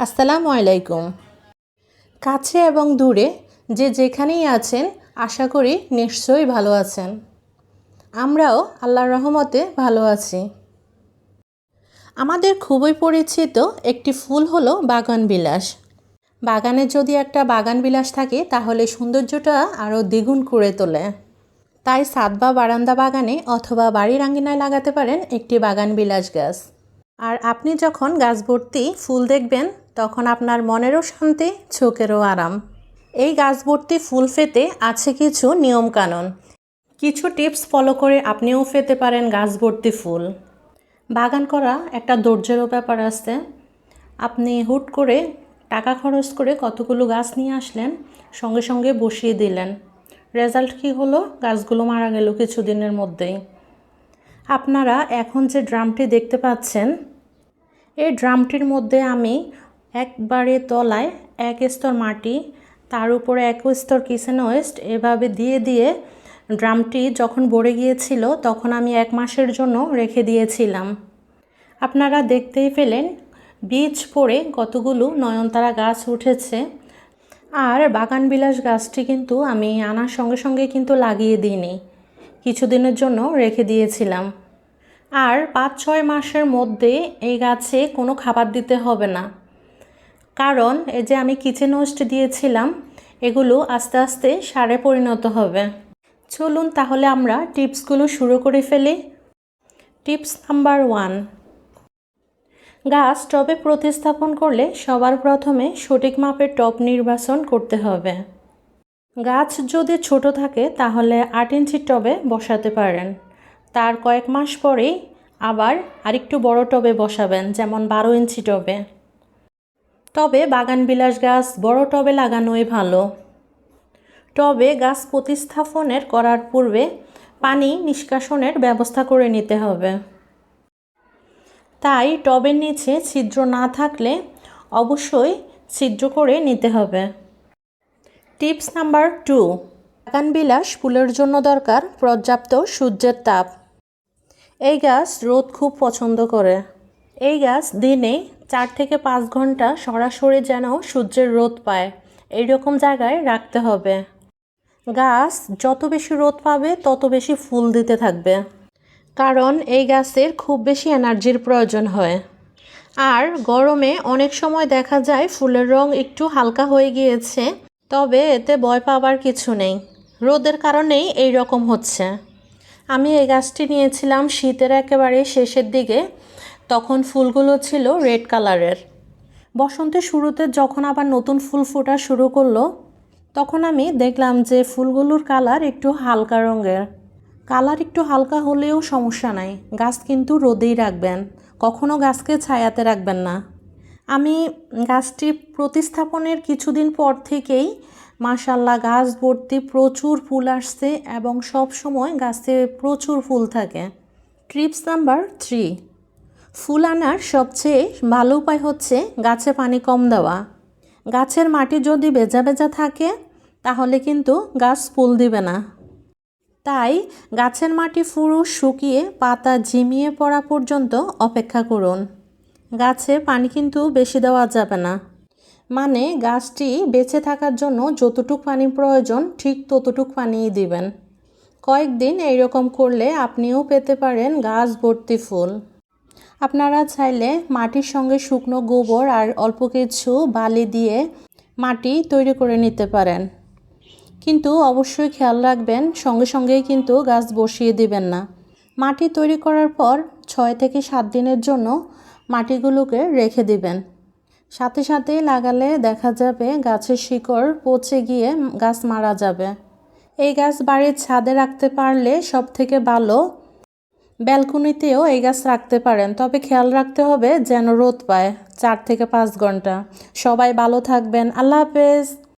আসসালামু আলাইকুম। কাছে এবং দূরে যে যেখানেই আছেন আশা করি নিশ্চয়ই ভালো আছেন। আমরাও আল্লাহর রহমতে ভালো আছি। আমাদের খুবই পরিচিত একটি ফুল হলো বাগানবিলাস। বাগানে যদি একটা বাগানবিলাস থাকে তাহলে সৌন্দর্যটা আরও দ্বিগুণ করে তোলে। তাই ছাদ বা বারান্দা বাগানে অথবা বাড়ির আঙ্গিনায় লাগাতে পারেন একটি বাগানবিলাস গাছ। আর আপনি যখন গাছ ভর্তি ফুল দেখবেন তখন আপনার মনেরও শান্তি, চোখেরও আরাম। এই গাছ ভর্তি ফুল পেতে আছে কিছু নিয়মকানুন। কিছু টিপস ফলো করে আপনিও পেতে পারেন গাছ ভর্তি ফুল। বাগান করা একটা ধৈর্যেরও ব্যাপার আছে। আপনি হুট করে টাকা খরচ করে কতগুলো গাছ নিয়ে আসলেন, সঙ্গে সঙ্গে বসিয়ে দিলেন। রেজাল্ট কী হলো? গাছগুলো মারা গেল কিছুদিনের মধ্যেই। আপনারা এখন যে ড্রামটি দেখতে পাচ্ছেন, এই ড্রামটির মধ্যে আমি একবারে তলায় 1 স্তর মাটি, তার উপরে 1 স্তর কিচেন ওয়েস্ট এভাবে দিয়ে দিয়ে ড্রামটি যখন ভরে গিয়েছিল তখন আমি 1 মাসের জন্য রেখে দিয়েছিলাম। আপনারা দেখতেই পেলেন বীজ পড়ে কতগুলো নয়নতারা গাছ উঠেছে। আর বাগানবিলাস গাছটি কিন্তু আমি আনার সঙ্গে সঙ্গে কিন্তু লাগিয়ে দিইনি, কিছুদিনের জন্য রেখে দিয়েছিলাম। আর 5-6 মাসের মধ্যে এই গাছে কোনো খাবার দিতে হবে না, কারণ এই যে আমি কিচেন ওয়েস্ট দিয়েছিলাম এগুলো আস্তে আস্তে সারে পরিণত হবে। চলুন তাহলে আমরা টিপসগুলো শুরু করে ফেলি। টিপস নাম্বার 1, গাছ টবে প্রতিস্থাপন করলে সবার প্রথমে সঠিক মাপের টব নির্বাচন করতে হবে। গাছ যদি ছোট থাকে তাহলে 8 ইঞ্চি টবে বসাতে পারেন। তার কয়েক মাস পরেই আবার আরেকটু বড় টবে বসাবেন, যেমন 12 ইঞ্চি টবে। তবে বাগানবিলাস গাছ বড় টবে লাগানোই ভালো। টবে গাছ প্রতিস্থাপনের করার পূর্বে পানি নিষ্কাশনের ব্যবস্থা করে নিতে হবে। তাই টবের নিচে ছিদ্র না থাকলে অবশ্যই ছিদ্র করে নিতে হবে। টিপস নাম্বার 2, বাগানবিলাস ফুলের জন্য দরকার পর্যাপ্ত সূর্যের তাপ। এই গাছ রোদ খুব পছন্দ করে। এই গাছ দিনে 4 থেকে 5 ঘন্টা সরাসরি যেন সূর্যের রোদ পায় এইরকম জায়গায় রাখতে হবে। গাছ যত বেশি রোদ পাবে তত বেশি ফুল দিতে থাকবে, কারণ এই গাছের খুব বেশি এনার্জির প্রয়োজন হয়। আর গরমে অনেক সময় দেখা যায় ফুলের রং একটু হালকা হয়ে গিয়েছে, তবে এতে ভয় পাওয়ার কিছু নেই, রোদের কারণেই এই রকম হচ্ছে। আমি এই গাছটি নিয়েছিলাম শীতের একেবারে শেষের দিকে, তখন ফুলগুলো ছিল রেড কালারের। বসন্তের শুরুতে যখন আবার নতুন ফুল ফোটা শুরু করলো তখন আমি দেখলাম যে ফুলগুলোর কালার একটু হালকা রঙের। কালার একটু হালকা হলেও সমস্যা নাই, গাছ কিন্তু রোদেই রাখবেন, কখনো গাছকে ছায়াতে রাখবেন না। আমি গাছটি প্রতিস্থাপনের কিছুদিন পর থেকেই মাশাআল্লাহ গাছ ভর্তি প্রচুর ফুল আসছে এবং সব সময় গাছে প্রচুর ফুল থাকে। টিপস নাম্বার 3, ফুল আনার সবচেয়ে ভালো উপায় হচ্ছে গাছে পানি কম দেওয়া। গাছের মাটি যদি ভেজা ভেজা থাকে তাহলে কিন্তু গাছ ফুল দিবে না। তাই গাছের মাটি পুরো শুকিয়ে পাতা ঝিমিয়ে পড়া পর্যন্ত অপেক্ষা করুন। গাছে পানি কিন্তু বেশি দেওয়া যাবে না, মানে গাছটি বেঁচে থাকার জন্য যতটুক পানি প্রয়োজন ঠিক ততটুক পানিই দিবেন। কয়েকদিন এইরকম করলে আপনিও পেতে পারেন গাছ ভর্তি ফুল। আপনারা চাইলে মাটির সঙ্গে শুকনো গোবর আর অল্প কিছু বালি দিয়ে মাটি তৈরি করে নিতে পারেন, কিন্তু অবশ্যই খেয়াল রাখবেন সঙ্গে সঙ্গেই কিন্তু গাছ বসিয়ে দিবেন না। মাটি তৈরি করার পর 6 থেকে 7 দিনের জন্য মাটিগুলোকে রেখে দিবেন। সাথে সাথেই লাগালে দেখা যাবে গাছের শিকড় পচে গিয়ে গাছ মারা যাবে। এই গাছ বাড়ির ছাদে রাখতে পারলে সব থেকে ভালো। ব্যালকনিতেও এই গাছ রাখতে পারেন, তবে খেয়াল রাখতে হবে যেন রোদ পায় 4 থেকে 5 ঘন্টা। সবাই ভালো থাকবেন। আল্লাহ হাফেজ।